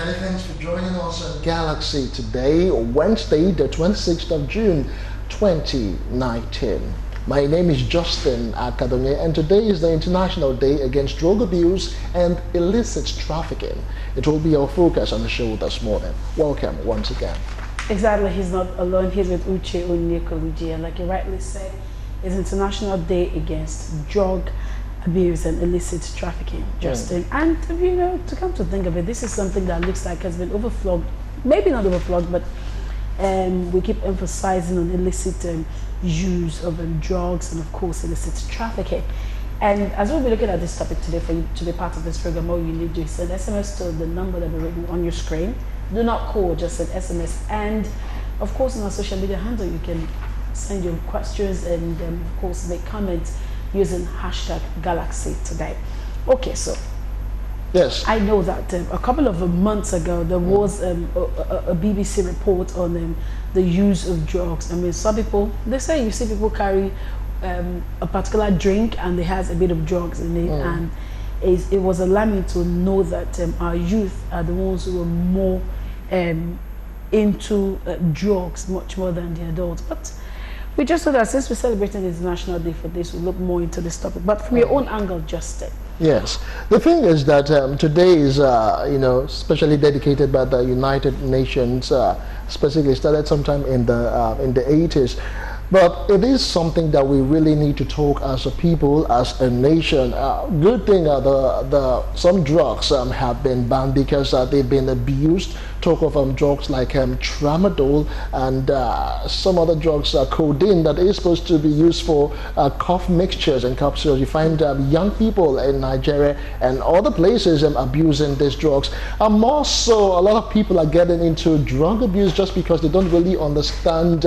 Many thanks for joining us on Galaxy today, Wednesday, the 26th of June, 2019. My name is Justin Akadome, and today is the International Day Against Drug Abuse and Illicit Trafficking. It will be our focus on the show this morning. Welcome once again. Exactly, he's not alone. He's with Uche Onyekoluji, and like you rightly said, it's International Day Against Drug Abuse and Illicit Trafficking, Justin. And you know, to come to think of it, this is something that looks like has been overflogged, maybe not overflogged, but we keep emphasizing on illicit use of drugs and of course illicit trafficking. And as we'll be looking at this topic today, for you to be part of this program, all you need to do is send SMS to the number that will be written on your screen. Do not call, just send SMS. And of course, on our social media handle, you can send your questions and of course make comments using hashtag Galaxy today. Okay, so yes, I know that a couple of months ago there was a BBC report on the use of drugs. I mean, some people, they say you see people carry a particular drink and it has a bit of drugs in it, and it was alarming to know that our youth are the ones who are more into drugs much more than the adults. But we just thought that since we're celebrating the International Day for this, we'll look more into this topic. But from your own angle, Justin. Yes, the thing is that today is, specially dedicated by the United Nations, specifically started sometime in the 80s. But it is something that we really need to talk as a people, as a nation. Good thing some drugs have been banned because they've been abused. Talk of drugs like tramadol and some other drugs, codeine, that is supposed to be used for cough mixtures and capsules. You find young people in Nigeria and other places abusing these drugs. And more so, a lot of people are getting into drug abuse just because they don't really understand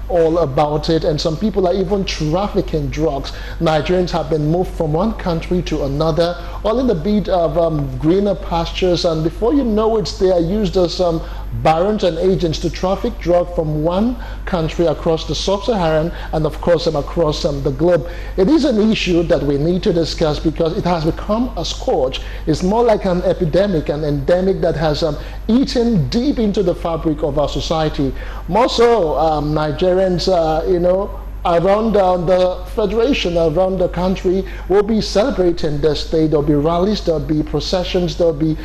all about it, and some people are even trafficking drugs. Nigerians have been moved from one country to another, all in the bid of greener pastures, and before you know it, they are used as barons and agents to traffic drug from one country across the sub-Saharan and of course across the globe. It is an issue that we need to discuss because it has become a scourge. It's more like an epidemic, an endemic that has eaten deep into the fabric of our society. More so, Nigerians, around the federation, around the country, will be celebrating this day. There'll be rallies, there'll be processions, there'll be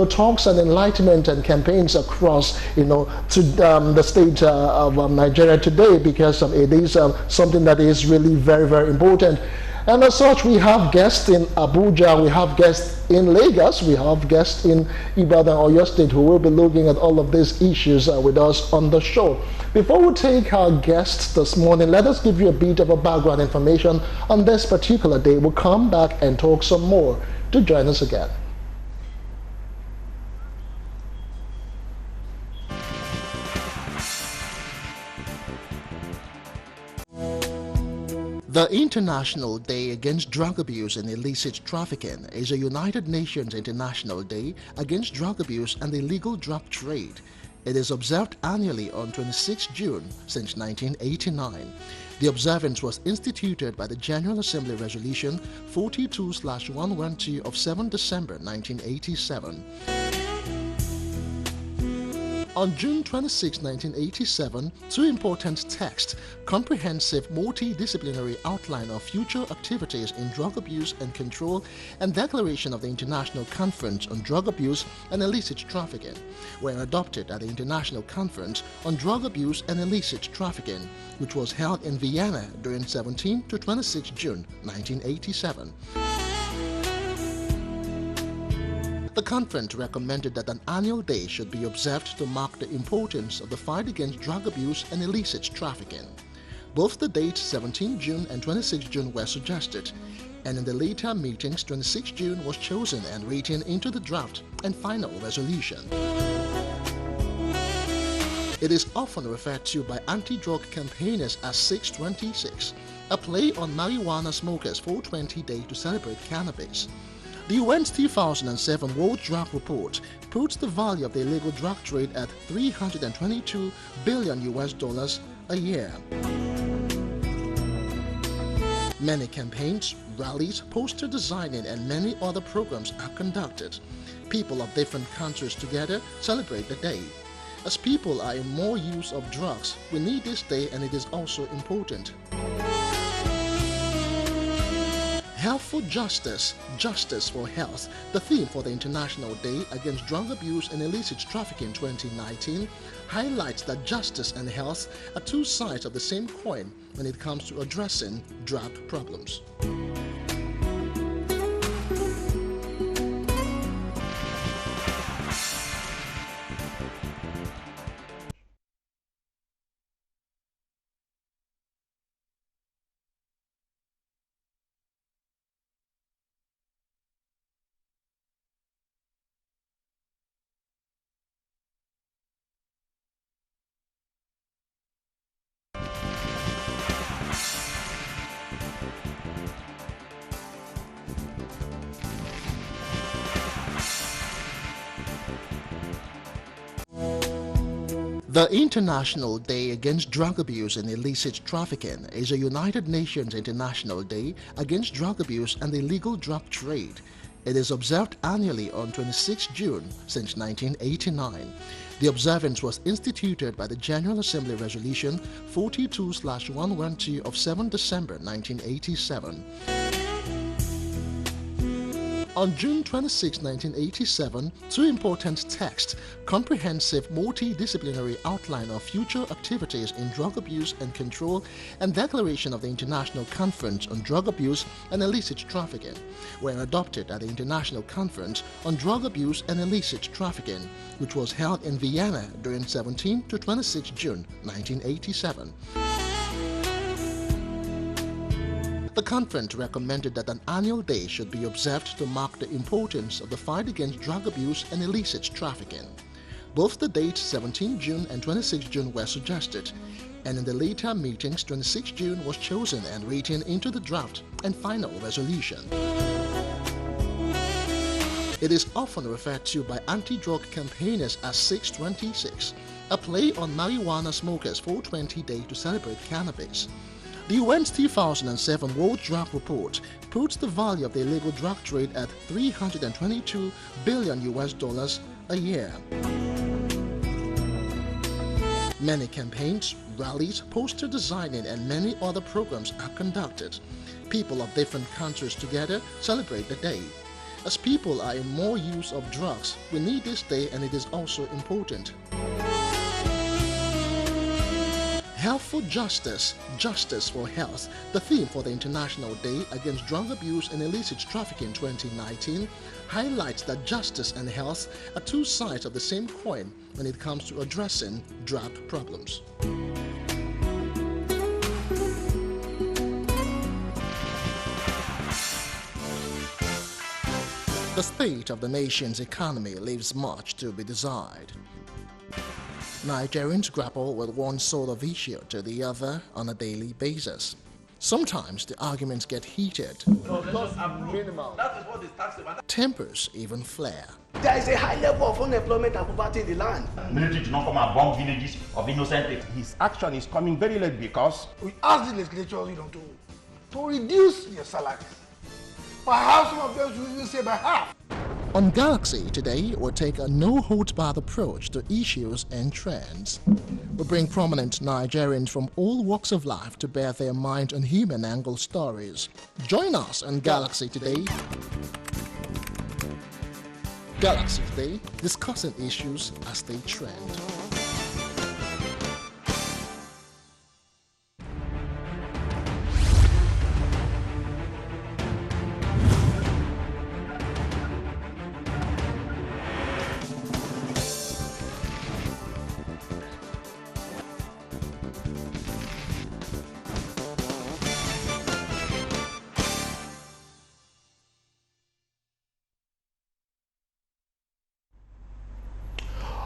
talks and enlightenment and campaigns across to the state of Nigeria today, because it is something that is really very, very important. And as such, we have guests in Abuja, we have guests in Lagos, we have guests in Ibadan, Oyo State, who will be looking at all of these issues with us on the show. Before we take our guests this morning, let us give you a bit of a background information on this particular day. We'll come back and talk some more. Do join us again. The International Day Against Drug Abuse and Illicit Trafficking is a United Nations International Day against drug abuse and illegal drug trade. It is observed annually on 26 June since 1989. The observance was instituted by the General Assembly Resolution 42/112 of 7 December 1987. On June 26, 1987, two important texts, Comprehensive Multidisciplinary Outline of Future Activities in Drug Abuse and Control and Declaration of the International Conference on Drug Abuse and Illicit Trafficking, were adopted at the International Conference on Drug Abuse and Illicit Trafficking, which was held in Vienna during 17 to 26 June 1987. The conference recommended that an annual day should be observed to mark the importance of the fight against drug abuse and illicit trafficking. Both the dates 17 June and 26 June were suggested, and in the later meetings 26 June was chosen and written into the draft and final resolution. It is often referred to by anti-drug campaigners as 626, a play on marijuana smokers' 420 day to celebrate cannabis. The UN's 2007 World Drug Report puts the value of the illegal drug trade at $322 billion a year. Many campaigns, rallies, poster designing, and many other programs are conducted. People of different countries together celebrate the day. As people are in more use of drugs, we need this day, and it is also important. Health for Justice, Justice for Health, the theme for the International Day Against Drug Abuse and Illicit Trafficking 2019, highlights that justice and health are two sides of the same coin when it comes to addressing drug problems. The International Day Against Drug Abuse and Illicit Trafficking is a United Nations International Day against drug abuse and illegal drug trade. It is observed annually on 26 June since 1989. The observance was instituted by the General Assembly Resolution 42/112 of 7 December 1987. On June 26, 1987, two important texts, Comprehensive Multidisciplinary Outline of Future Activities in Drug Abuse and Control and Declaration of the International Conference on Drug Abuse and Illicit Trafficking, were adopted at the International Conference on Drug Abuse and Illicit Trafficking, which was held in Vienna during 17 to 26 June 1987. The conference recommended that an annual day should be observed to mark the importance of the fight against drug abuse and illicit trafficking. Both the dates 17 June and 26 June were suggested, and in the later meetings 26 June was chosen and written into the draft and final resolution. It is often referred to by anti-drug campaigners as 626, a play on marijuana smokers' 420 Day to celebrate cannabis. The UN's 2007 World Drug Report puts the value of the illegal drug trade at $322 billion a year. Many campaigns, rallies, poster designing, and many other programs are conducted. People of different countries together celebrate the day. As people are in more use of drugs, we need this day, and it is also important. Health for Justice, Justice for Health, the theme for the International Day Against Drug Abuse and Illicit Trafficking 2019, highlights that justice and health are two sides of the same coin when it comes to addressing drug problems. The state of the nation's economy leaves much to be desired. Nigerians grapple with one sort of issue to the other on a daily basis. Sometimes the arguments get heated. Minimal. That is what is taxed about. Tempers even flare. There is a high level of unemployment and poverty in the land. Military do not come and bomb villages of innocent people. His action is coming very late because we ask the legislature, to reduce their salaries. Perhaps some of them should even say by half. On Galaxy today, we'll take a no-holds-barred approach to issues and trends. We bring prominent Nigerians from all walks of life to bear their mind on human angle stories. Join us on Galaxy today. Galaxy today, discussing issues as they trend.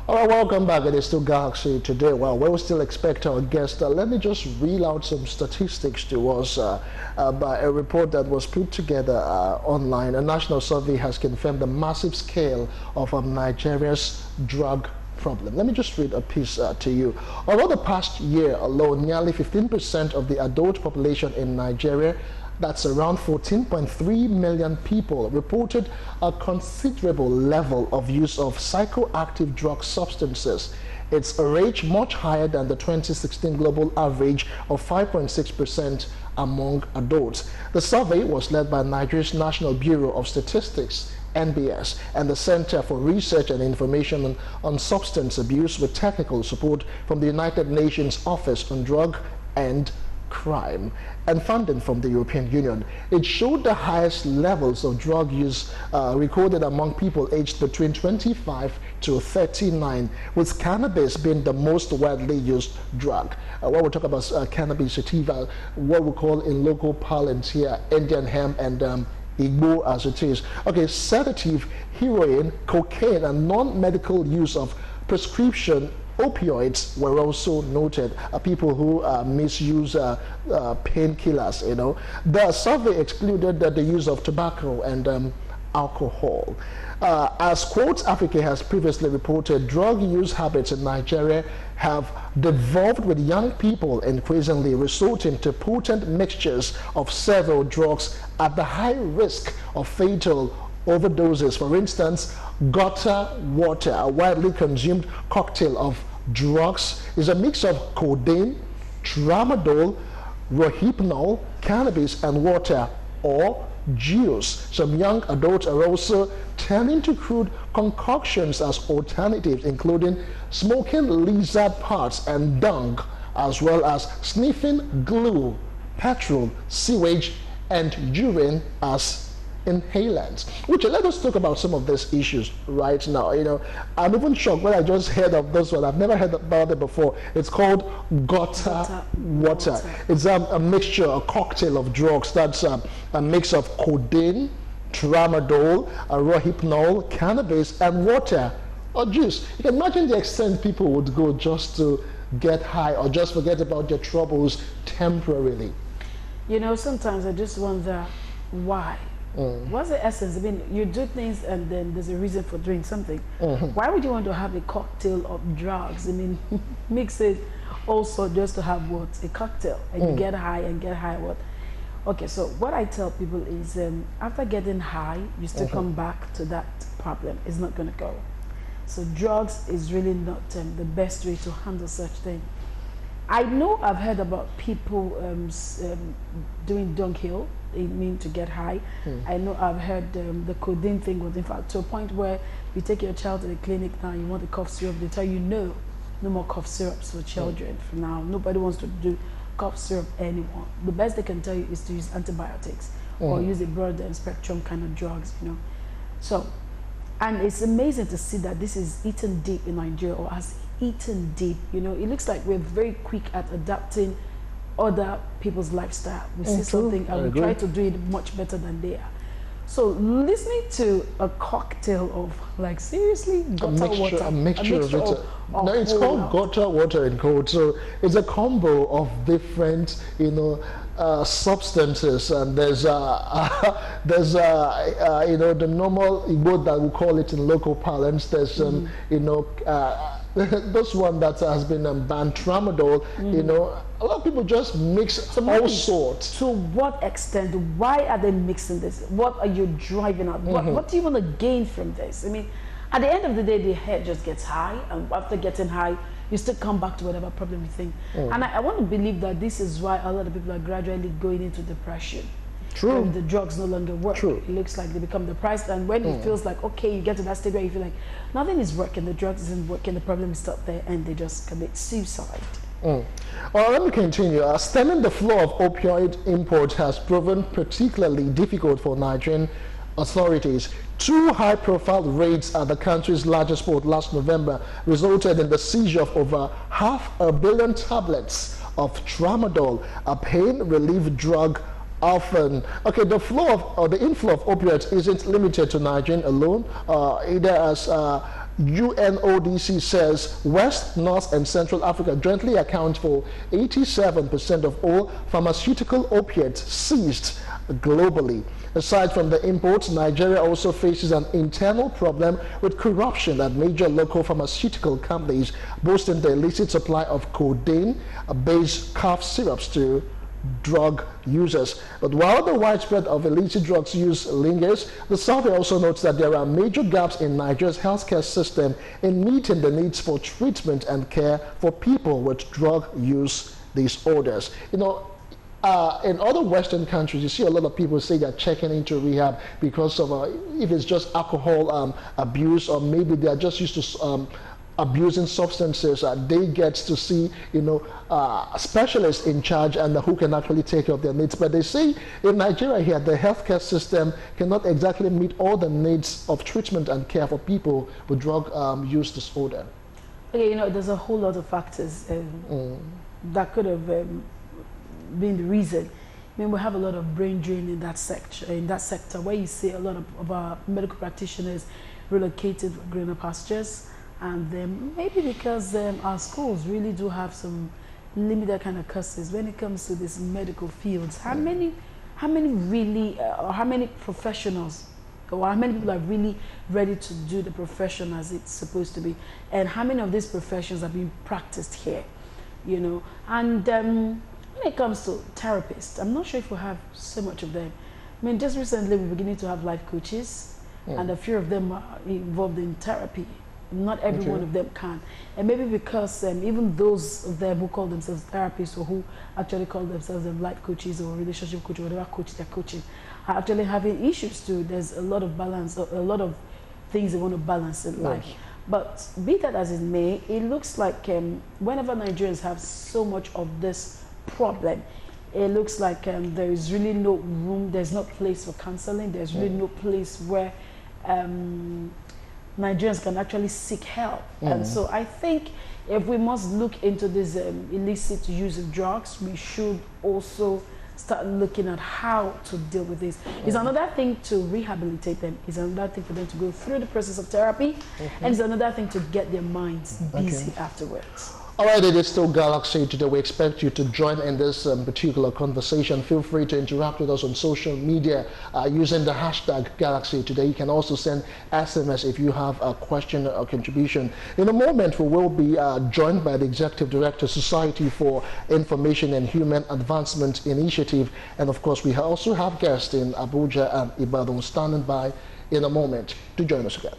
All right, welcome back. It is still Galaxy today. Well, we will still expect our guest. Let me just reel out some statistics to us by a report that was put together online. A national survey has confirmed the massive scale of Nigeria's drug problem. Let me just read a piece to you. Over the past year alone, nearly 15% of the adult population in Nigeria that's around 14.3 million people, reported a considerable level of use of psychoactive drug substances. It's a rate much higher than the 2016 global average of 5.6% among adults. The survey was led by Nigeria's National Bureau of Statistics, NBS, and the Center for Research and Information on Substance Abuse, with technical support from the United Nations Office on Drug and Crime and funding from the European Union. It showed the highest levels of drug use recorded among people aged between 25 to 39, with cannabis being the most widely used drug. When we talk about cannabis sativa, what we call in local parlance here, Indian hemp and Igbo as it is. Okay, sedative, heroin, cocaine, and non-medical use of prescription opioids were also noted. People who misuse painkillers, you know. The survey excluded the use of tobacco and alcohol. As Quotes Africa has previously reported, drug use habits in Nigeria have devolved, with young people increasingly resorting to potent mixtures of several drugs at the high risk of fatal overdoses. For instance, gutter water, a widely consumed cocktail of drugs, is a mix of codeine, tramadol, rohypnol, cannabis, and water, or juice. Some young adults are also turning to crude concoctions as alternatives, including smoking lizard parts and dung, as well as sniffing glue, petrol, sewage, and urine as inhalants. Which, let us talk about some of these issues right now. You know, I'm even shocked when I just heard of this one. I've never heard about it before. It's called gutter water. It's a mixture, a cocktail of drugs that's a mix of codeine, tramadol, rohypnol, cannabis, and water or juice. You can imagine the extent people would go just to get high or just forget about their troubles temporarily. You know, sometimes I just wonder why. What's the essence? I mean, you do things and then there's a reason for doing something. Why would you want to have a cocktail of drugs? I mean, mix it also just to have what? A cocktail, and you get high and get high what? Okay, so what I tell people is after getting high, you still come back to that problem. It's not going to go. So drugs is really not the best way to handle such thing. I know I've heard about people doing downhill. They mean to get high. I know I've heard the codeine thing was, in fact, to a point where you take your child to the clinic now, you want a cough syrup, they tell you no more cough syrups for children from now. Nobody wants to do cough syrup anymore. The best they can tell you is to use antibiotics or use a broad spectrum kind of drugs, you know. So, and it's amazing to see that this is eaten deep in Nigeria, or has eaten deep. You know, it looks like we're very quick at adapting other people's lifestyle. We see something and we try to do it much better than they are. So listening to a cocktail of, like, seriously, gutter water, a mixture of it. No, it's called gutter water in code. So it's a combo of different, you know, substances, and there's you know, the normal Igbo that we call it in local parlance. There's you know, this one that has been banned, tramadol. You know, a lot of people just mix all sorts. To what extent? Why are they mixing this? What are you driving at? What do you want to gain from this? I mean, at the end of the day, the head just gets high, and after getting high, you still come back to whatever problem you think. And I want to believe that this is why a lot of people are gradually going into depression. True. When the drugs no longer work. True. It looks like they become depressed, and when it feels like, okay, you get to that stage where you feel like nothing is working, the drugs isn't working, the problem is still there, and they just commit suicide. Well, let me continue. Stemming the flow of opioid import has proven particularly difficult for Nigerian authorities. Two high-profile raids at the country's largest port last November resulted in the seizure of over 500 million tablets of tramadol, a pain relief drug. Often, okay, the flow of, or the inflow of opioids isn't limited to Nigeria alone. Either, as UNODC says, West, North, and Central Africa jointly account for 87% of all pharmaceutical opiates seized globally. Aside from the imports, Nigeria also faces an internal problem with corruption at major local pharmaceutical companies, boasting the illicit supply of codeine-based cough syrups to drug users. But while the widespread of illicit drugs use lingers, the survey also notes that there are major gaps in Nigeria's healthcare system in meeting the needs for treatment and care for people with drug use disorders. You know, in other Western countries, you see a lot of people say they're checking into rehab because of if it's just alcohol abuse, or maybe they're just used to abusing substances. They get to see, you know, specialists in charge and who can actually take care of their needs. But they say in Nigeria here, the healthcare system cannot exactly meet all the needs of treatment and care for people with drug use disorder. Okay, you know, there's a whole lot of factors that could have been the reason. I mean, we have a lot of brain drain in that sector, where you see a lot of our medical practitioners relocated for greener pastures, and then maybe because our schools really do have some limited kind of courses when it comes to these medical fields. How many really, or how many professionals, or how many people are really ready to do the profession as it's supposed to be, and how many of these professions are being practiced here, you know? And when it comes to therapists, I'm not sure if we have so much of them. I mean, just recently we're beginning to have life coaches, and a few of them are involved in therapy. Not every one of them can. And maybe because even those of them who call themselves therapists, or who actually call themselves life coaches or relationship coach or whatever coach they're coaching, are actually having issues too. There's a lot of balance, a lot of things they want to balance in life. But be that as it may, it looks like whenever Nigerians have so much of this problem, it looks like there is really no room, there's no place for counseling, there's really no place where Nigerians can actually seek help. And so I think if we must look into this illicit use of drugs, we should also start looking at how to deal with this. It's another thing to rehabilitate them, it's another thing for them to go through the process of therapy, and it's another thing to get their minds busy afterwards. All right, it is still Galaxy Today. We expect you to join in this particular conversation. Feel free to interact with us on social media using the hashtag Galaxy Today. You can also send SMS if you have a question or contribution. In a moment, we will be joined by the Executive Director, Society for Information and Human Advancement Initiative. And of course, we also have guests in Abuja and Ibadan standing by in a moment to join us again.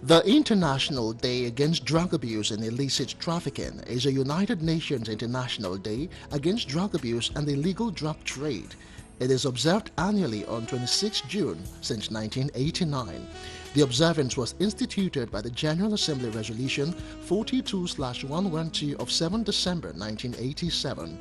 The International Day Against Drug Abuse and Illicit Trafficking is a United Nations International Day against drug abuse and illegal drug trade. It is observed annually on 26 June since 1989. The observance was instituted by the General Assembly Resolution 42/112 of 7 December 1987.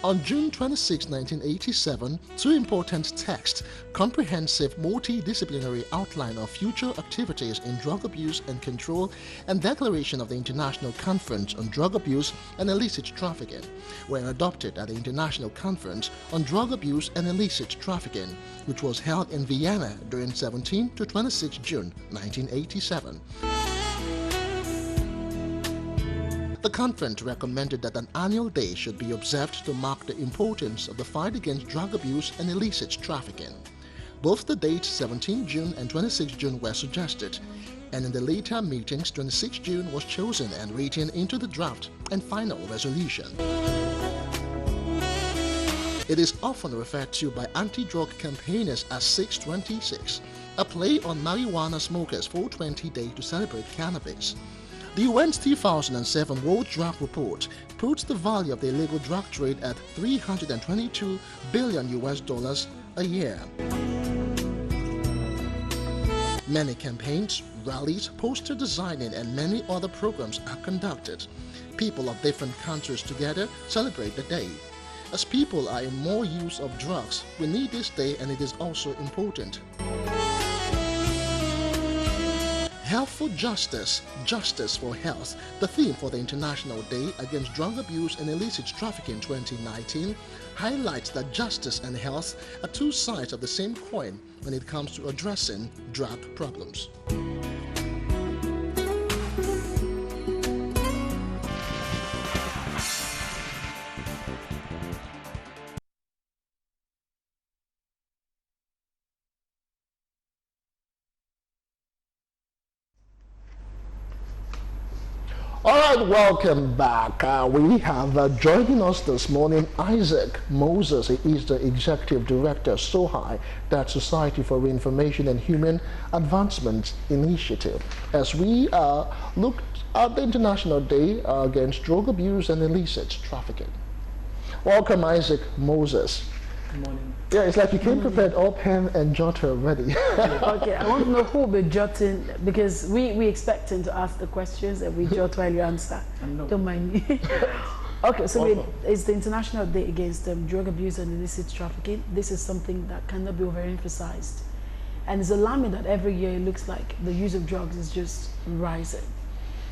On June 26, 1987, two important texts, Comprehensive Multidisciplinary Outline of Future Activities in Drug Abuse and Control and Declaration of the International Conference on Drug Abuse and Illicit Trafficking, were adopted at the International Conference on Drug Abuse and Illicit Trafficking, which was held in Vienna during 17 to 26 June 1987. The conference recommended that an annual day should be observed to mark the importance of the fight against drug abuse and illicit trafficking. Both the dates 17 June and 26 June were suggested, and in the later meetings 26 June was chosen and written into the draft and final resolution. It is often referred to by anti-drug campaigners as 626, a play on marijuana smokers' 420 day to celebrate cannabis. The UN's 2007 World Drug Report puts the value of the illegal drug trade at $322 billion a year. Many campaigns, rallies, poster designing, and many other programs are conducted. People of different countries together celebrate the day. As people are in more use of drugs, we need this day, and it is also important. Health for Justice, Justice for Health, the theme for the International Day Against Drug Abuse and Illicit Trafficking 2019, highlights that justice and health are two sides of the same coin when it comes to addressing drug problems. All right, welcome back. We have joining us this morning Isaac Moses. He is the Executive Director, SOHI, that Society for Information and Human Advancement Initiative. As we look at the International Day Against Drug Abuse and Illicit Trafficking. Welcome, Isaac Moses. Good morning. Yeah, it's like you came prepared, all pen and jotter ready. Okay, I want to know who will be jotting, because we expect him to ask the questions and we jot while you answer. Don't mind me. Okay, so it's the International Day Against Drug Abuse and Illicit Trafficking. This is something that cannot be overemphasized. And it's alarming that every year it looks like the use of drugs is just rising.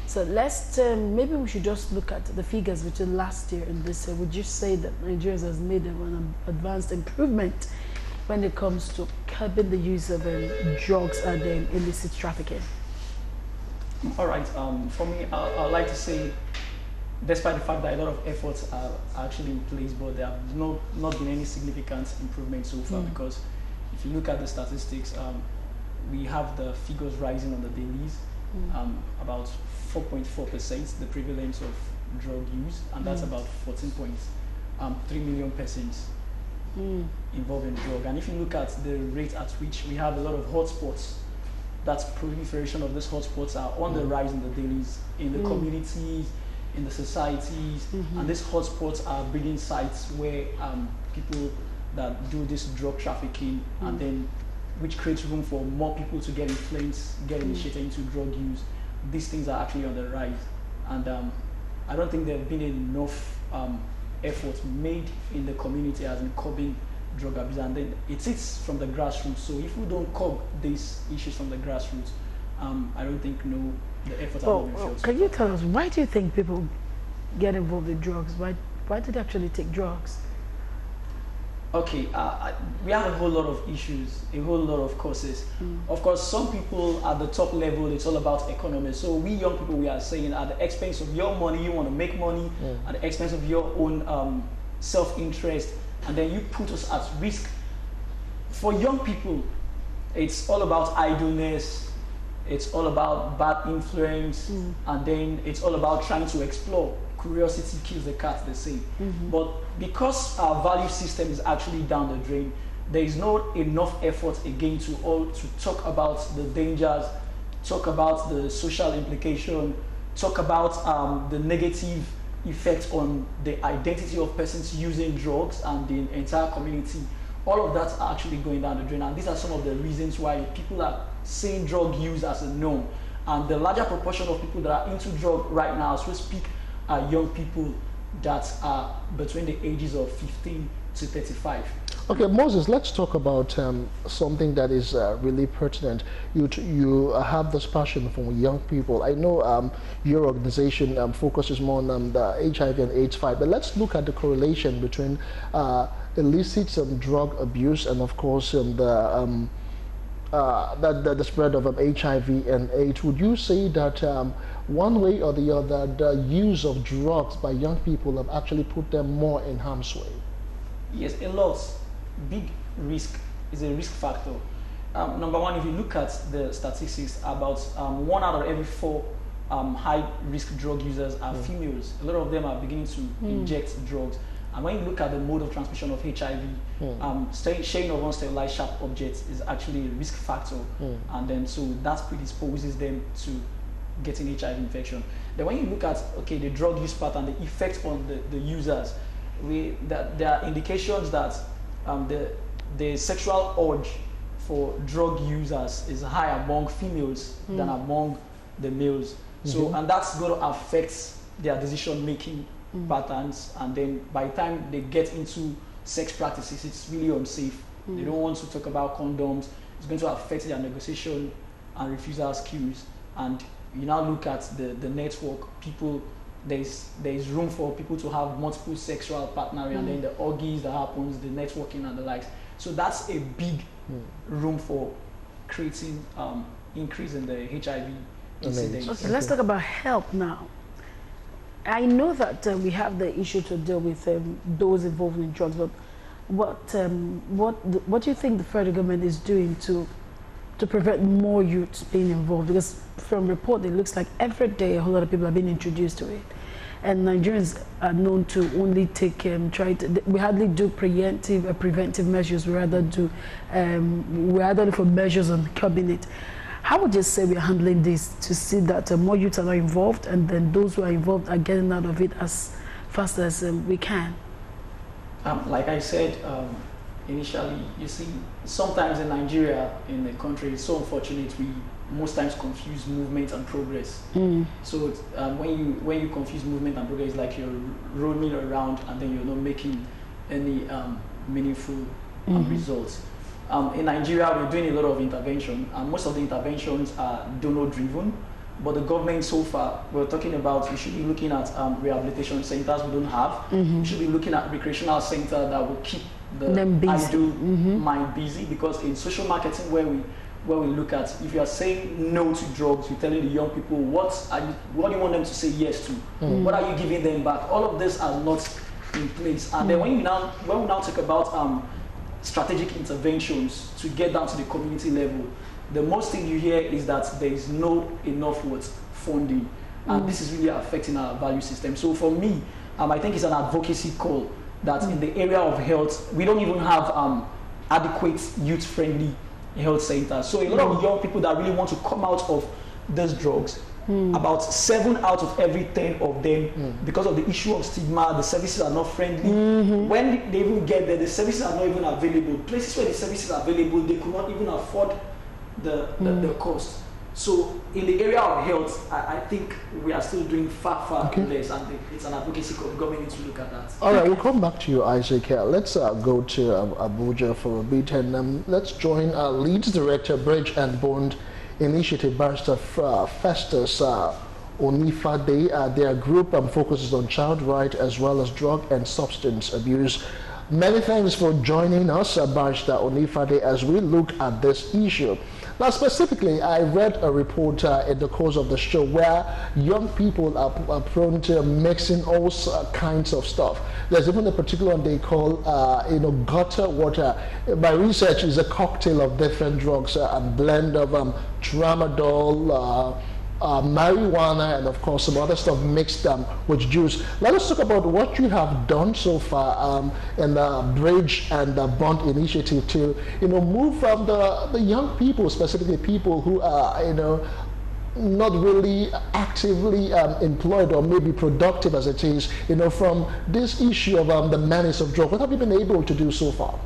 So let's, maybe we should just look at the figures between last year and this year. Would you say that Nigeria has made an advanced improvement when it comes to curbing the use of drugs and illicit trafficking? All right, for me, I'd like to say, despite the fact that a lot of efforts are actually in place, but there have not been any significant improvement so far, because if you look at the statistics, we have the figures rising on the dailies, about 4.4% the prevalence of drug use, and that's about 14.3 million persons involved in drug. And if you look at the rate at which we have a lot of hotspots, that proliferation of these hotspots are on the rise in the dailies, in the communities, in the societies, and these hotspots are breeding sites where people that do this drug trafficking, and then which creates room for more people to get influenced, get initiated into drug use. These things are actually on the rise, and I don't think there have been enough efforts made in the community as in curbing drug abuse, and then it is from the grassroots. So if we don't curb these issues from the grassroots, I don't think the efforts are moving forward. Can you tell us, why do you think people get involved in drugs? Why do they actually take drugs? Okay, we have a whole lot of issues, a whole lot of causes. Of course, some people at the top level, it's all about economy. So we young people, we are saying at the expense of your money, you want to make money, at the expense of your own self-interest, and then you put us at risk. For young people, it's all about idleness, it's all about bad influence, and then it's all about trying to explore. Curiosity kills the cat, they say. But because our value system is actually down the drain, there is not enough effort again to talk about the dangers, talk about the social implication, talk about the negative effect on the identity of persons using drugs and the entire community. All of that are actually going down the drain, and these are some of the reasons why people are seeing drug use as a norm. And the larger proportion of people that are into drug right now, so to speak, are young people that are between the ages of 15 to 35. Okay, Moses, let's talk about something that is really pertinent. You have this passion for young people. I know your organization focuses more on the HIV and AIDS fight, but let's look at the correlation between illicit drug abuse and, of course, the spread of HIV and AIDS. Would you say that one way or the other, the use of drugs by young people have actually put them more in harm's way? Yes, a lot. Big risk is a risk factor. Number one, if you look at the statistics, about 1 out of every 4 high-risk drug users are females. A lot of them are beginning to inject drugs. And when you look at the mode of transmission of HIV, sharing of unsterilized sharp objects is actually a risk factor. And then so that predisposes them to getting HIV infection. Then when you look at, okay, the drug use pattern, the effect on the users, there are indications that the sexual urge for drug users is higher among females than among the males. So, and that's going to affect their decision-making patterns, and then by the time they get into sex practices, it's really unsafe. They don't want to talk about condoms. It's going to affect their negotiation and refusal skills. And you now look at the network, people, there's room for people to have multiple sexual partners, and then the orgies that happens, the networking and the likes. So that's a big room for creating increase in the HIV incidence. Okay, let's talk about help now. I know that we have the issue to deal with those involved in drugs, but what do you think the federal government is doing to to prevent more youths being involved? Because from report, it looks like every day a whole lot of people are being introduced to it. And Nigerians are known to only take, we hardly do preventive measures, we rather look for measures on curbing it. How would you say we are handling this to see that more youths are not involved, and then those who are involved are getting out of it as fast as we can? Like I said initially, you see, sometimes in Nigeria, in the country, it's so unfortunate, we most times confuse movement and progress. So when you confuse movement and progress, it's like you're roaming around and then you're not making any meaningful results. In Nigeria, we're doing a lot of intervention, and most of the interventions are donor-driven. But the government so far, we're talking about, we should be looking at rehabilitation centers we don't have. We should be looking at recreational centers that will keep the idle mind busy, because in social marketing, where we look at, if you are saying no to drugs, you're telling the young people what do you want them to say yes to? What are you giving them back? All of this are not in place. And then when we now talk about strategic interventions to get down to the community level, the most thing you hear is that there is no enough funding, and this is really affecting our value system. So for me, I think it's an advocacy call that in the area of health, we don't even have adequate youth-friendly health centers. So a lot of young people that really want to come out of these drugs, about 7 out of every 10 of them, because of the issue of stigma, the services are not friendly. When they even get there, the services are not even available. Places where the services are available, they could not even afford the cost. So in the area of health, I think we are still doing far less, and it's an advocacy call. The government needs to look at that. All right, we'll come back to you, Isaac. Let's go to Abuja for a bit, and let's join our Leeds Director, Bridge and Bond Initiative, Barrister Festus Onifade. Their group focuses on child rights as well as drug and substance abuse. Many thanks for joining us, Barrister Onifade, as we look at this issue. Now, specifically, I read a report in the course of the show where young people are prone to mixing all kinds of stuff. There's even a particular one they call, gutter water. My research is a cocktail of different drugs, a blend of tramadol, marijuana, and of course some other stuff mixed with juice. Let us talk about what you have done so far in the Bridge and the Bond Initiative to move from the young people, specifically people who are not really actively employed or maybe productive as it is, from this issue of the menace of drugs. What have you been able to do so far?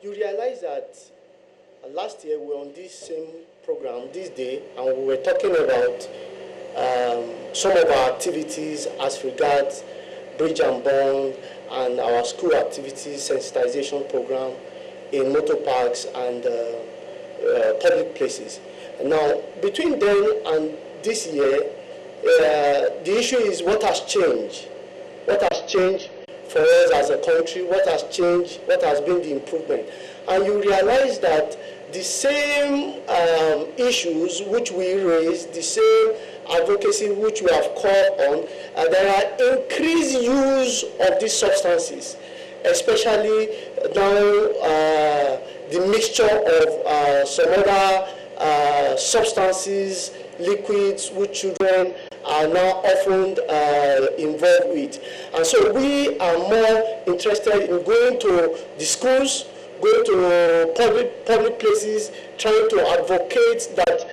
You realize that last year we were on this same program this day, and we were talking about some of our activities as regards Bridge and Bond and our school activities sensitization program in motor parks and public places. Now, between then and this year, the issue is what has changed. What has changed for us as a country, what has changed, what has been the improvement. And you realize that the same issues which we raised, the same advocacy which we have called on, there are increased use of these substances, especially now the mixture of some other substances, liquids, which children are now often involved with. And so we are more interested in going to the schools, going to public places, trying to advocate that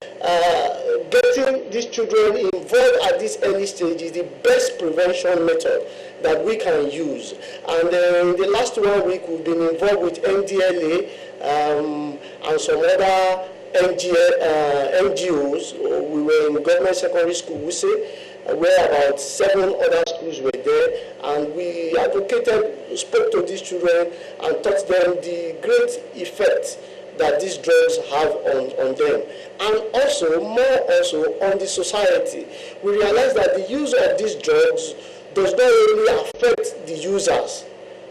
getting these children involved at this early stage is the best prevention method that we can use. And in the last 1 week, we've been involved with MDLA and some other NGOs. We were in government secondary school, where about 7 other schools were there, and we advocated, spoke to these children and taught them the great effect that these drugs have on them, and also on the society. We realize that the use of these drugs does not only affect the users.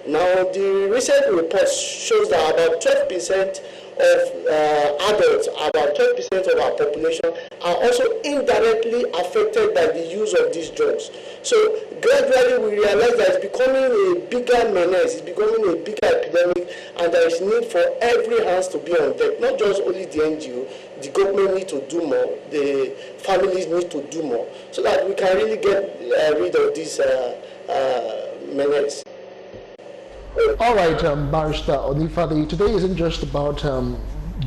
Now, the recent report shows that about 12% of adults, about 12% of our population, are also indirectly affected by the use of these drugs. So gradually we realize that it's becoming a bigger menace, it's becoming a bigger epidemic, and there is need for every hands to be on deck, not just only the NGO. The government need to do more, the families need to do more, so that we can really get rid of this menace. All right, Barrister Onifade, today isn't just about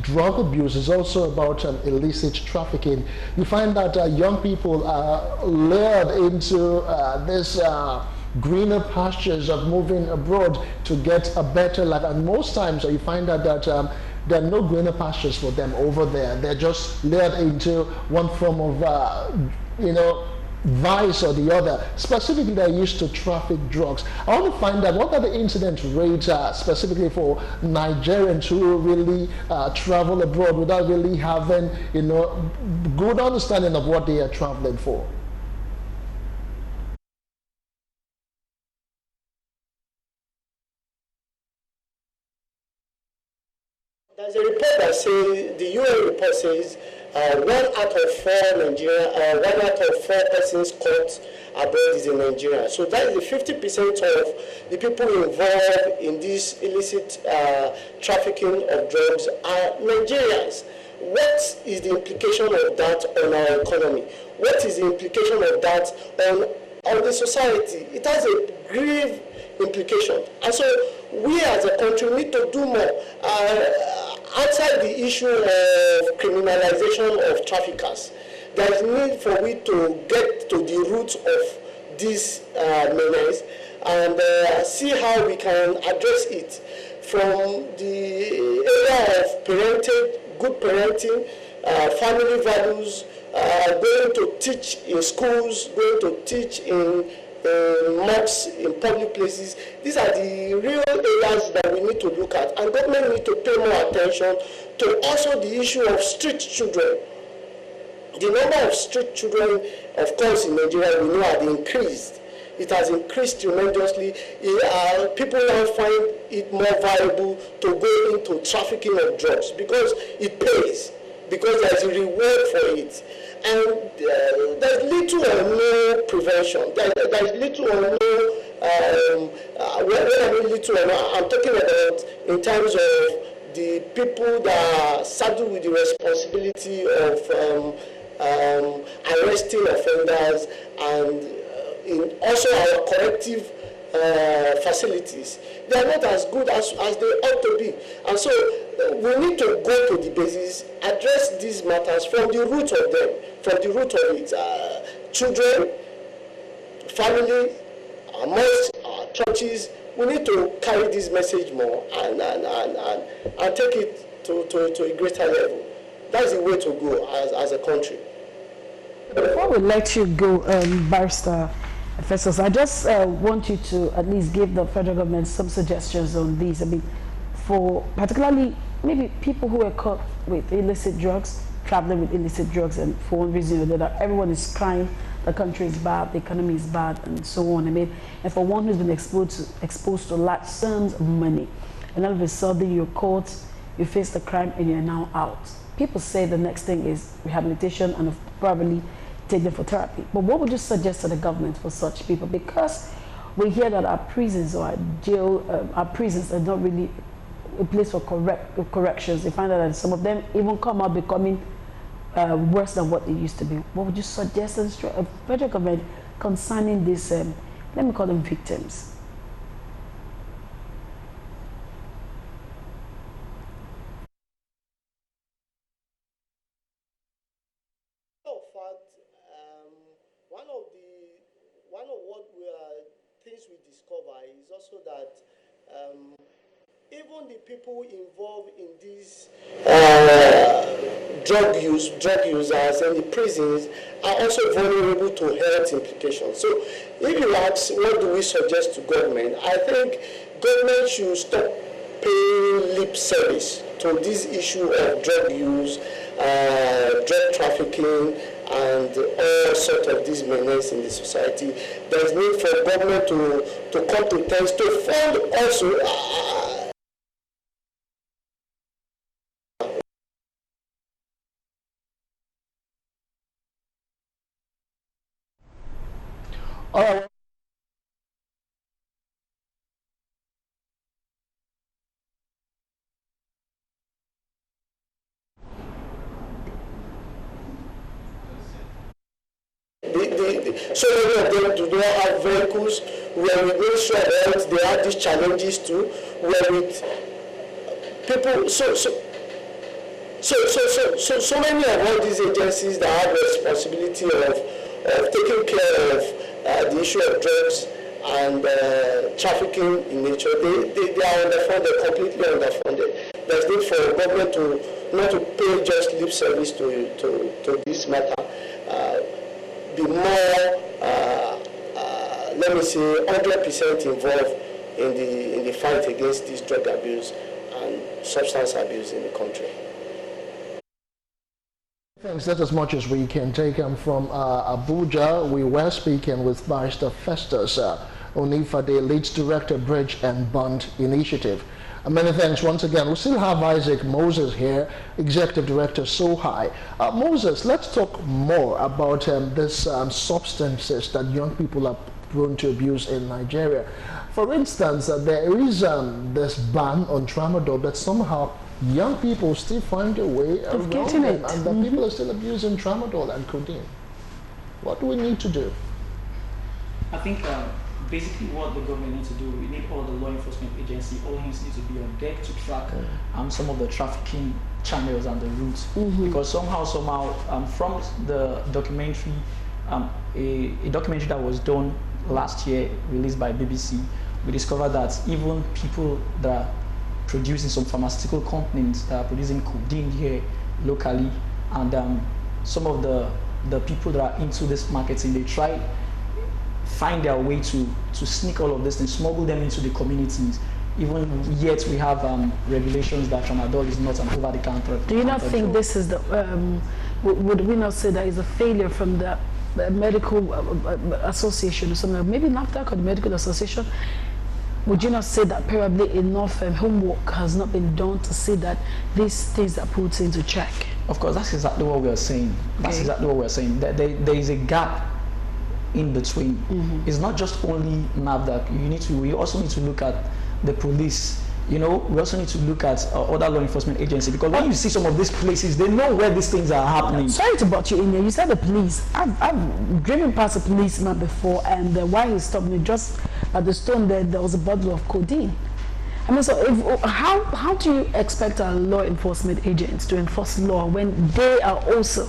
drug abuse, it's also about illicit trafficking. You find that young people are lured into this greener pastures of moving abroad to get a better life, and most times you find out that there are no greener pastures for them over there. They're just lured into one form of, vice or the other. Specifically, they're used to traffic drugs. I want to find out what are the incident rates specifically for Nigerians who really travel abroad without really having, good understanding of what they are traveling for. There's a report that says, the UN report says, 1 out of 4 Nigerian, 1 out of 4 persons caught abroad is in Nigeria. So that is the 50% of the people involved in this illicit trafficking of drugs are Nigerians. What is the implication of that on our economy? What is the implication of that on the society? It has a grave implication. And so we as a country need to do more. Outside the issue of criminalization of traffickers, there is need for we to get to the roots of this menace and see how we can address it from the area of parenting, good parenting, family values, going to teach in schools, going to teach in mosques, in public places. These are the real areas that we need to look at, and government need to pay more attention to also the issue of street children. The number of street children, of course, in Nigeria, we know have increased. It has increased tremendously. People now find it more viable to go into trafficking of drugs because it pays, because there's a reward for it. And there's little or no prevention. There's little or no, when I mean little or no, I'm talking about in terms of the people that are saddled with the responsibility of arresting offenders and in also our corrective facilities. They are not as good as they ought to be. And so we need to go to the basis, address these matters from the root of them, from the root of it. Children, family, our mosques, our churches, we need to carry this message more and take it to a greater level. That's the way to go as a country. Before we let you go, Barrister Festus, I just want you to at least give the federal government some suggestions on these. I mean, for particularly maybe people who are caught with illicit drugs, traveling with illicit drugs, and for one reason or another, everyone is crying, the country is bad, the economy is bad, and so on. I mean, and for one who's been exposed to large sums of money, and all of a sudden you're caught, you face the crime, and you're now out. People say the next thing is rehabilitation and probably take them for therapy. But what would you suggest to the government for such people? Because we hear that our prisons or our jail, our prisons are not really a place for corrections. They find out that some of them even come out becoming worse than what they used to be. What would you suggest to the federal government concerning these, let me call them victims? One of what things we discover is also that even the people involved in these drug users and the prisons are also vulnerable to health implications. So if you ask what do we suggest to government, I think government should stop paying lip service to this issue of drug use, drug trafficking, and all sorts of these menaces in the society. There is need for government to come to terms, to fund also All right. So many of them do not have vehicles. Where with Ministry of Health, they have these challenges too. Where with people, so many of all these agencies that have the responsibility of taking care of the issue of drugs and trafficking in nature, they are underfunded, completely underfunded. There's need for government to not to pay just lip service to this matter. Be more, let me say, 100% involved in the fight against this drug abuse and substance abuse in the country. Thanks. That's as much as we can take from Abuja. We were speaking with Barrister Festus Onifade, leads Director Bridge and Bond Initiative. Many thanks once again. We still have Isaac Moses here, Executive Director SOHI. Moses, let's talk more about these substances that young people are prone to abuse in Nigeria. For instance, there is this ban on tramadol, but somehow young people still find a way around it, and the people are still abusing tramadol and codeine. What do we need to do? I think basically what the government needs to do, we need all the law enforcement agencies, all hands need to be on deck to track some of the trafficking channels and the routes. Because somehow, from the documentary, a documentary that was done last year, released by BBC, we discovered that even people that are producing some pharmaceutical companies that are producing codeine here locally, and some of the people that are into this marketing, they try find their way to sneak all of this and smuggle them into the communities. Even yet we have regulations that tramadol is not an over-the-counter. Do you not think this is the, would we not say that is a failure from the medical association or something, maybe NAFDAC or the medical association? Would you not say that probably enough homework has not been done to see that these things are put into check? Of course, that's exactly what we are saying. That's exactly what we are saying. That there is a gap in between. It's not just only NAFDAC. We also need to look at the police. We also need to look at other law enforcement agencies, because when you see some of these places, they know where these things are happening. Sorry to butt you in there. You said the police. I've driven past a policeman before, and while he stopped me, just at the stone there was a bottle of codeine. I mean, so how do you expect our law enforcement agents to enforce law when they are also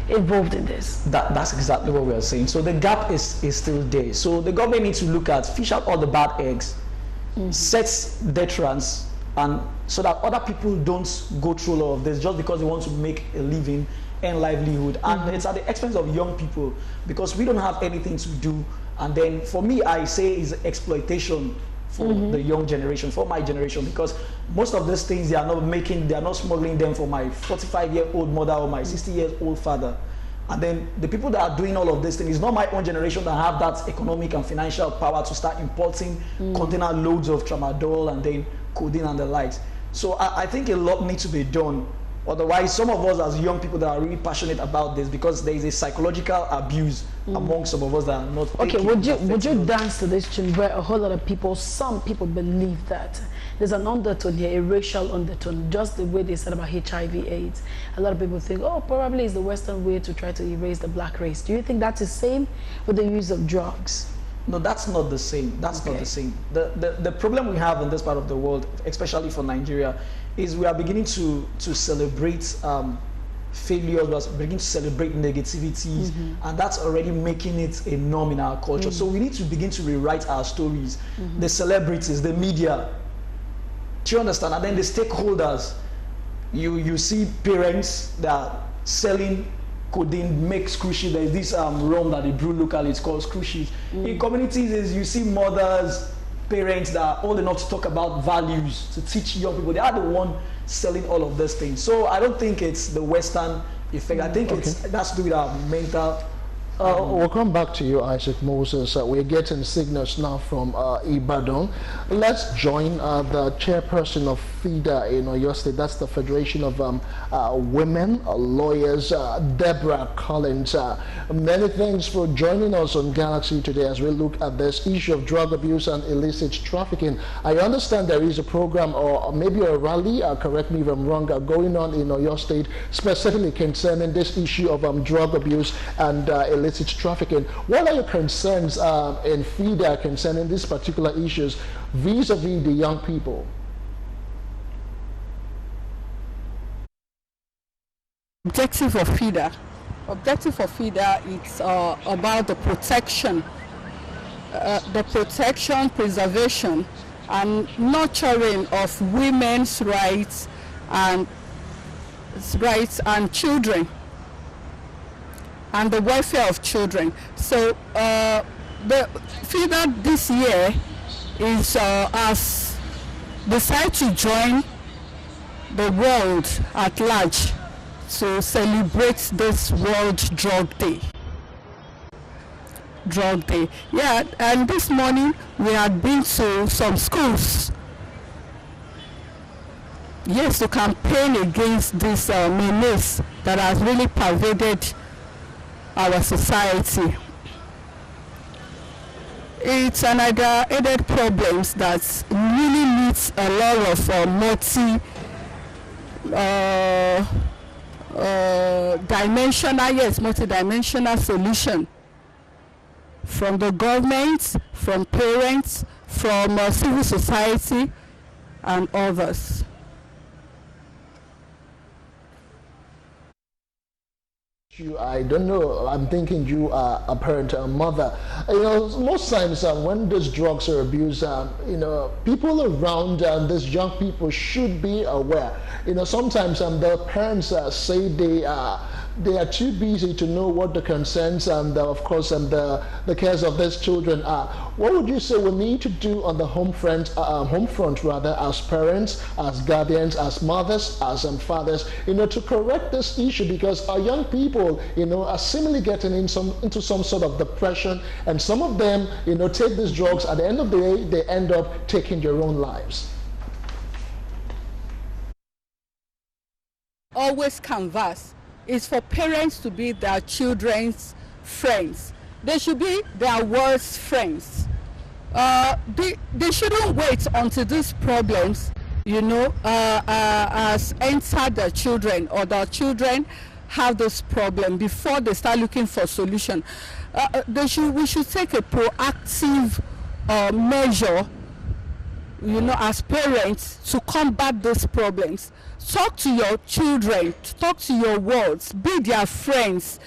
involved in this? That's exactly what we are saying. So the gap is still there. So the government needs to look at, fish out all the bad eggs, set deterrents, and so that other people don't go through all of this just because they want to make a living and livelihood. And it's at the expense of young people, because we don't have anything to do. And then for me, I say is exploitation for the young generation, for my generation, because most of these things they are not smuggling them for my 45-year-old mother or my 60-year-old father. And then the people that are doing all of this thing is not my own generation that have that economic and financial power to start importing container loads of tramadol and then codeine and the likes. So I think a lot needs to be done. Otherwise, some of us as young people that are really passionate about this, because there is a psychological abuse among some of us that are not. Okay, would you dance to this tune where a whole lot of people, some people believe that there's an undertone here, a racial undertone, just the way they said about HIV/AIDS. A lot of people think, oh, probably it's the Western way to try to erase the black race. Do you think that's the same with the use of drugs? No, that's not the same. That's not the same. The problem we have in this part of the world, especially for Nigeria, is we are beginning to celebrate failures, we are beginning to celebrate negativities, and that's already making it a norm in our culture. So we need to begin to rewrite our stories. The celebrities, the media, do you understand? And then the stakeholders, you see parents that are selling codeine, make scrushy. There's this rum that they brew locally, it's called scrushy. In communities, you see mothers, parents that are old enough to talk about values, to teach young people. They are the one selling all of these things. So I don't think it's the Western effect. I think that's to do with our mental. We'll come back to you, Isaac Moses. We're getting signals now from Ibadan. Let's join the chairperson of FIDA in Oyo State. That's the Federation of Women Lawyers, Deborah Collins. Many thanks for joining us on Galaxy today as we look at this issue of drug abuse and illicit trafficking. I understand there is a program or maybe a rally, correct me if I'm wrong, going on in Oyo State specifically concerning this issue of drug abuse and illicit trafficking. What are your concerns in FIDA concerning these particular issues vis-a-vis the young people? Objective of FIDA is about the protection, preservation, and nurturing of women's rights and children, and the welfare of children. So the FIDA this year is has decided to join the world at large to celebrate this World Drug Day. Yeah, and this morning we had been to some schools, yes, to campaign against this menace that has really pervaded our society. It's another added problems that really needs a lot of multi-dimensional solution from the government, from parents, from civil society, and others. I don't know, I'm thinking you are a parent, a mother. Most times when these drugs are abused, people around these young people should be aware. Sometimes the parents say they are too busy to know what the concerns and of course the cares of these children are. What would you say we need to do on the home front as parents, as guardians, as mothers, as fathers, to correct this issue? Because our young people, are seemingly getting into some sort of depression, and some of them, take these drugs. At the end of the day, they end up taking their own lives. Always canvas is for parents to be their children's friends. They should be their worst friends. They shouldn't wait until these problems, has entered their children, or their children have this problem before they start looking for solution. We should take a proactive measure, as parents, to combat these problems. Talk to your children, talk to your words, be their friends.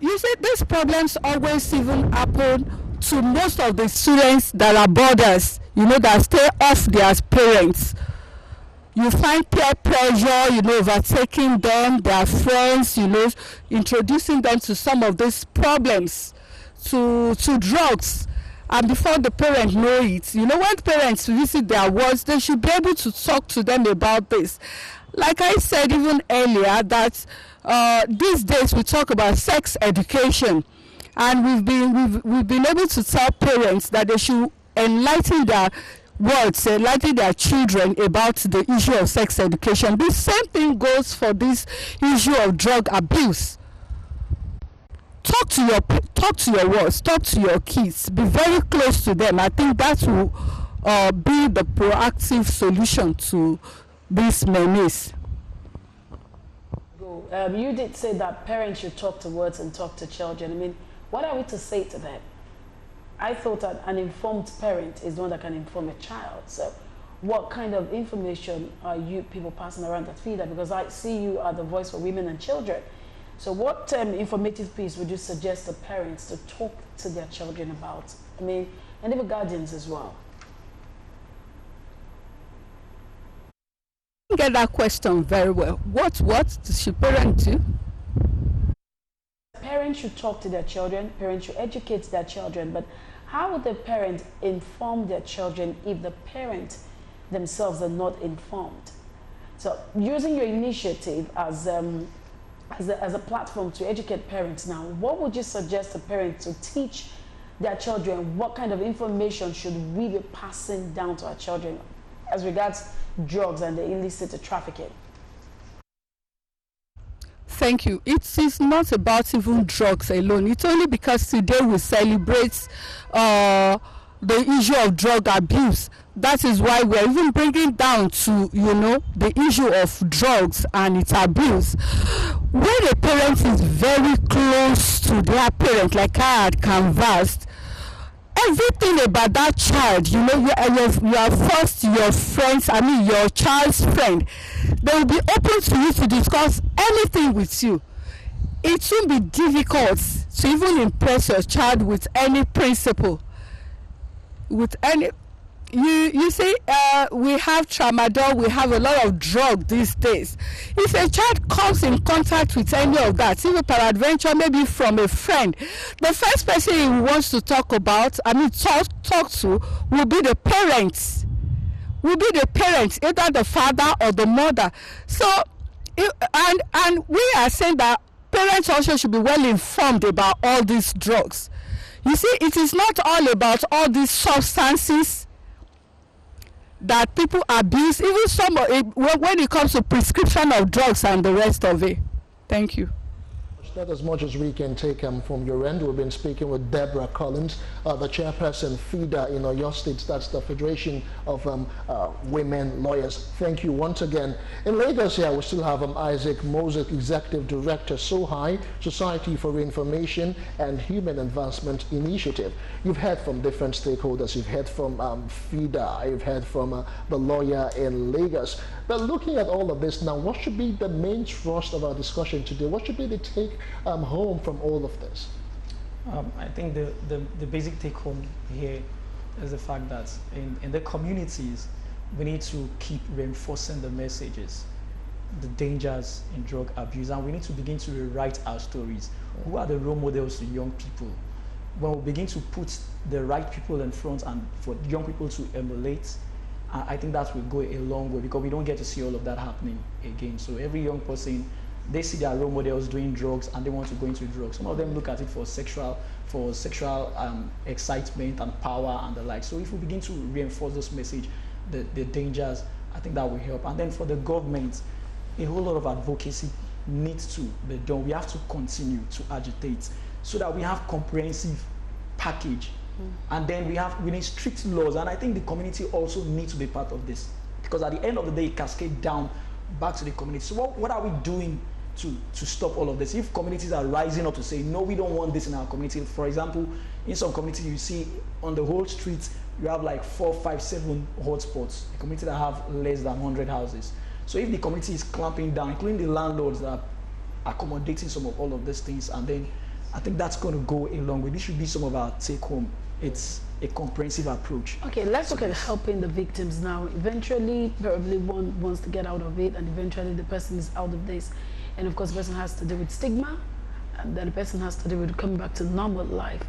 You see, these problems always even happen to most of the students that are boarders, that stay off their parents. You find peer pressure, overtaking them, their friends, introducing them to some of these problems, to drugs. And before the parents know it, when parents visit their wards, they should be able to talk to them about this. Like I said even earlier, that these days we talk about sex education, and we've been able to tell parents that they should enlighten their children about the issue of sex education. The same thing goes for this issue of drug abuse. Talk to your words, talk to your kids, be very close to them. I think that will be the proactive solution to this menace. You did say that parents should talk to words and talk to children. What are we to say to that? I thought that an informed parent is the one that can inform a child. So what kind of information are you people passing around at FIDA? Because I see you are the voice for women and children. So what informative piece would you suggest to parents to talk to their children about? And even guardians as well. I get that question very well. What should parents do? Parents should talk to their children, parents should educate their children, but how would the parent inform their children if the parents themselves are not informed? So using your initiative as a platform to educate parents now, what would you suggest to parents to teach their children? What kind of information should we be passing down to our children as regards drugs and the illicit trafficking? Thank you. It is not about even drugs alone. It's only because today we celebrate the issue of drug abuse. That is why we are even bringing down to, the issue of drugs and its abuse. When a parent is very close to their parent, like I had canvassed, everything about that child, you are first your friends, your child's friend. They will be open to you to discuss anything with you. It won't be difficult to even impress your child with any principle. With any, you see, we have tramadol, we have a lot of drug these days. If a child comes in contact with any of that, even peradventure, maybe from a friend, the first person he wants to talk about, talk to, will be the parents. Either the father or the mother. So, and we are saying that parents also should be well informed about all these drugs. You see, it is not all about all these substances that people abuse, even some when it comes to prescription of drugs and the rest of it. Thank you. Not as much as we can take from your end. We've been speaking with Deborah Collins, the chairperson, FIDA in Oyo State. That's the Federation of Women Lawyers. Thank you once again. In Lagos here, we still have Isaac Moses, Executive Director, SOHI, Society for Information and Human Advancement Initiative. You've heard from different stakeholders. You've heard from FIDA. You've heard from the lawyer in Lagos. But looking at all of this now, what should be the main thrust of our discussion today? What should be the take home from all of this? I think the basic take home here is the fact that in the communities, we need to keep reinforcing the messages, the dangers in drug abuse, and we need to begin to rewrite our stories. Who are the role models to young people? When we begin to put the right people in front and for young people to emulate, I think that will go a long way, because we don't get to see all of that happening again. So every young person, they see their role models doing drugs and they want to go into drugs. Some of them look at it for sexual excitement and power and the like. So if we begin to reinforce this message, the dangers, I think that will help. And then for the government, a whole lot of advocacy needs to be done. We have to continue to agitate so that we have comprehensive package. And then we need strict laws, and I think the community also needs to be part of this, because at the end of the day, it cascades down back to the community. So what are we doing to stop all of this? If communities are rising up to say, no, we don't want this in our community. For example, in some communities, you see on the whole street, you have like 4, 5, 7 hotspots, a community that have less than 100 houses. So if the community is clamping down, including the landlords that are accommodating some of all of these things, and then I think that's going to go a long way. This should be some of our take home. It's a comprehensive approach. Okay, let's look at helping the victims now. Eventually, probably one wants to get out of it, and eventually the person is out of this. And of course, the person has to deal with stigma, and then the person has to deal with coming back to normal life.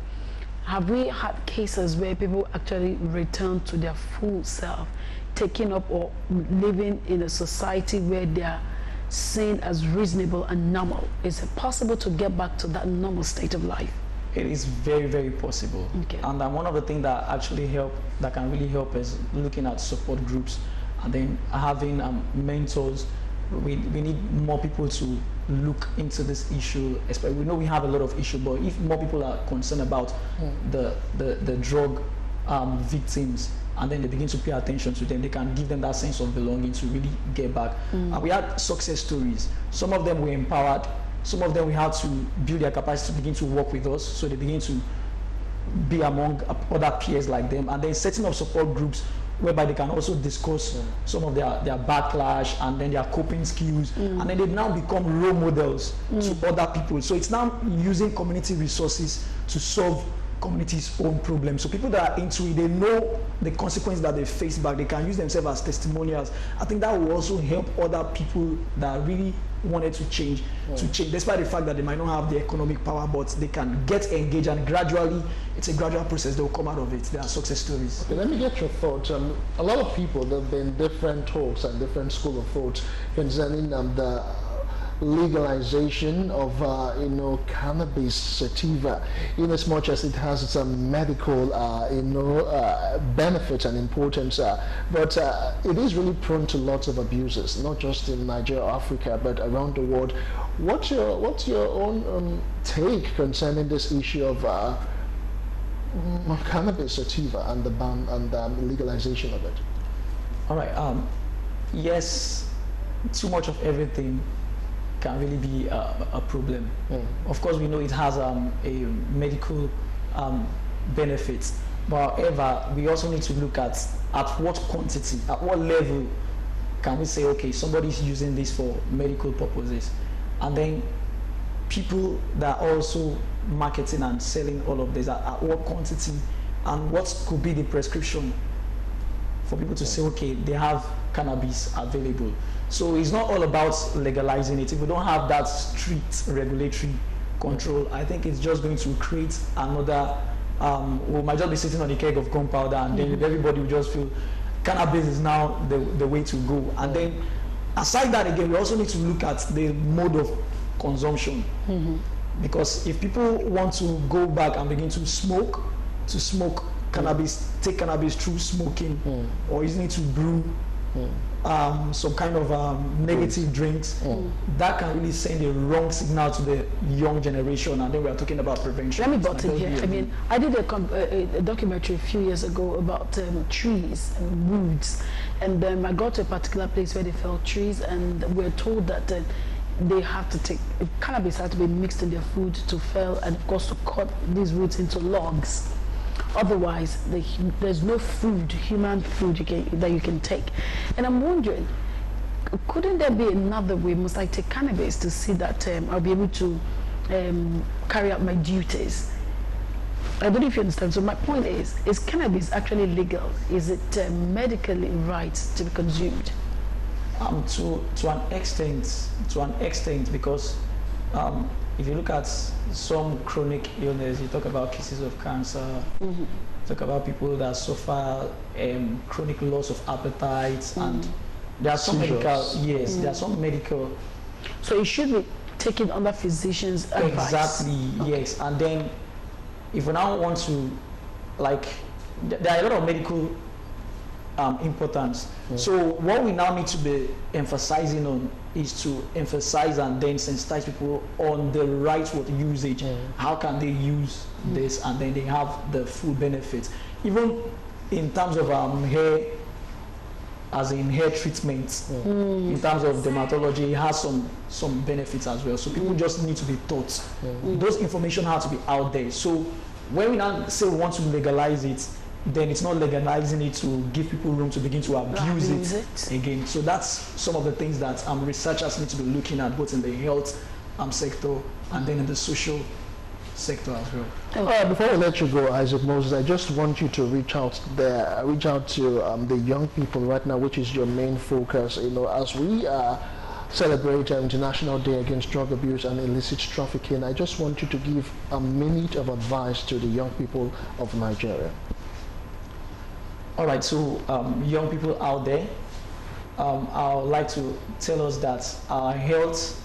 Have we had cases where people actually return to their full self, taking up or living in a society where they are seen as reasonable and normal? Is it possible to get back to that normal state of life? It is very, very possible. Okay. And one of the things that actually that can really help is looking at support groups, and then having mentors. We need more people to look into this issue. We know we have a lot of issues, but if more people are concerned about the drug victims, and then they begin to pay attention to them, they can give them that sense of belonging to really get back. We had success stories. Some of them were empowered. Some of them we had to build their capacity to begin to work with us, so they begin to be among other peers like them, and then setting up support groups whereby they can also discuss some of their backlash and then their coping skills, and then they now become role models to other people. So it's now using community resources to solve community's own problems. So people that are into it, they know the consequences that they face back. They can use themselves as testimonials. I think that will also help other people that really wanted to change, despite the fact that they might not have the economic power, but they can get engaged, and gradually, it's a gradual process. They'll come out of it. There are success stories. Okay, let me get your thoughts. A lot of people, there have been different talks and different school of thoughts concerning legalization of cannabis sativa, in as much as it has some medical benefits and importance, but it is really prone to lots of abuses, not just in Nigeria or Africa, but around the world. What's your own take concerning this issue of cannabis sativa and the ban and legalization of it? All right. Yes, too much of everything can really be a problem. Of course, we know it has a medical benefits, but however, we also need to look at what quantity, at what level can we say, okay, somebody's using this for medical purposes, and then people that are also marketing and selling all of this, at what quantity, and what could be the prescription for people to say, okay, they have cannabis available. So it's not all about legalizing it. If we don't have that strict regulatory control, I think it's just going to create another, we might just be sitting on a keg of gunpowder, and then everybody will just feel cannabis is now the way to go. And then aside that, again, we also need to look at the mode of consumption. Because if people want to go back and begin to smoke cannabis, take cannabis through smoking, or using it to brew some kind of negative drinks, that can really send a wrong signal to the young generation, and then we are talking about prevention. Let me butt in here. I mean, I did a documentary a few years ago about trees and woods, and I got to a particular place where they fell trees, and we're told that they have to take cannabis has to be mixed in their food to fell, and of course to cut these roots into logs. Otherwise, there's no food, human food that you can take. And I'm wondering, couldn't there be another way? Must I take cannabis to see that I'll be able to carry out my duties? I don't know if you understand. So my point is cannabis actually legal? Is it medically right to be consumed? To an extent, because if you look at some chronic illness, you talk about cases of cancer, talk about people that suffer chronic loss of appetite, and there are some medical, there are some medical. So it should be taken under physician's advice. Exactly, yes. And then if we now want to, like, there are a lot of medical importance. So what we now need to be emphasizing on is to emphasize and then sensitize people on the right word usage. How can they use this, and then they have the full benefits. Even in terms of hair, as in hair treatments, in terms of dermatology, it has some benefits as well. So people just need to be taught. Those information have to be out there. So when we now say we want to legalize it, then it's not legalizing it to give people room to begin to abuse it again. So that's some of the things that researchers need to be looking at, both in the health sector and then in the social sector as well. Before we let you go, Isaac Moses, I just want you to reach out to the young people right now, which is your main focus. As we celebrate International Day Against Drug Abuse and Illicit Trafficking, I just want you to give a minute of advice to the young people of Nigeria. All right, so young people out there, I would like to tell us that our health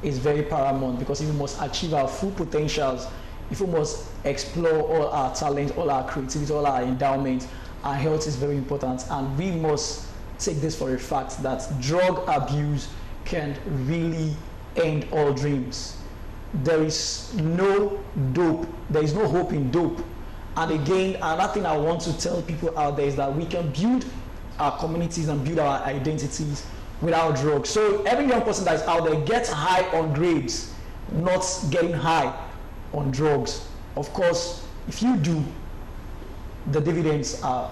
is very paramount, because if we must achieve our full potentials, if we must explore all our talents, all our creativity, all our endowments, our health is very important, and we must take this for a fact that drug abuse can really end all dreams. There is no dope, there is no hope in dope. And again, another thing I want to tell people out there is that we can build our communities and build our identities without drugs. So every young person that is out there gets high on grades, not getting high on drugs. Of course, if you do, the dividends are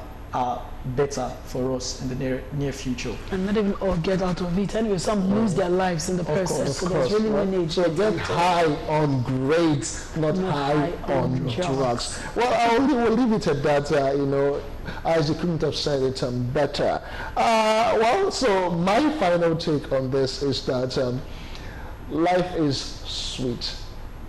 better for us in the near future. And not even all get out of it. Anyway, some lose their lives in the process. So there's really no need. So get high on grades, not high on drugs. Well, we'll leave it at that. Isaac couldn't have said it better. So my final take on this is that life is sweet.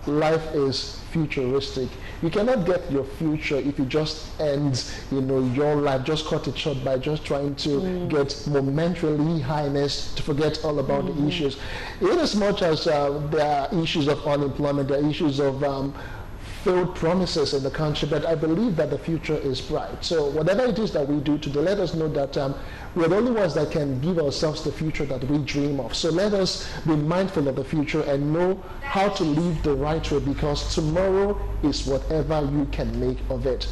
life is futuristic. You cannot get your future if you just end, your life, just cut it short by just trying to get momentarily highness, to forget all about the issues. In as much as there are issues of unemployment, there are issues of failed promises in the country, but I believe that the future is bright. So whatever it is that we do today, let us know that we're the only ones that can give ourselves the future that we dream of. So let us be mindful of the future and know how to live the right way, because tomorrow is whatever you can make of it.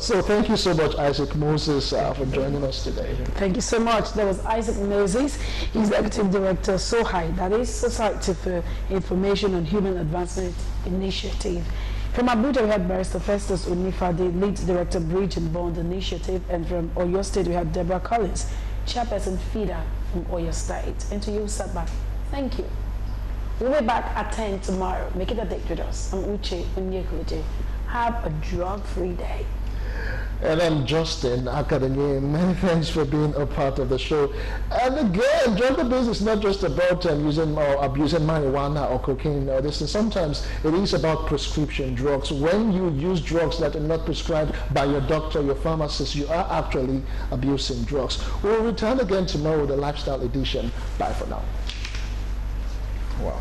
So thank you so much, Isaac Moses, for joining us today. Thank you so much. That was Isaac Moses, Executive Director, SOHI, that is Society for Information on Human Advancement Initiative. From Abuja, we have Barrister Festus Unifade, Lead Director, Bridge and Bond Initiative. And from Oyo State, we have Deborah Collins, Chairperson, FIDA from Oyo State. And to you, Sabah, thank you. We'll be back at 10 tomorrow. Make it a date with us. I'm Uche Onyekulije. Have a drug-free day. And I'm Justin Akadanye. Many thanks for being a part of the show. And again, drug abuse is not just about using or abusing marijuana or cocaine or this. Sometimes it is about prescription drugs. When you use drugs that are not prescribed by your doctor, your pharmacist, you are actually abusing drugs. We'll return again tomorrow with the Lifestyle Edition. Bye for now. Wow.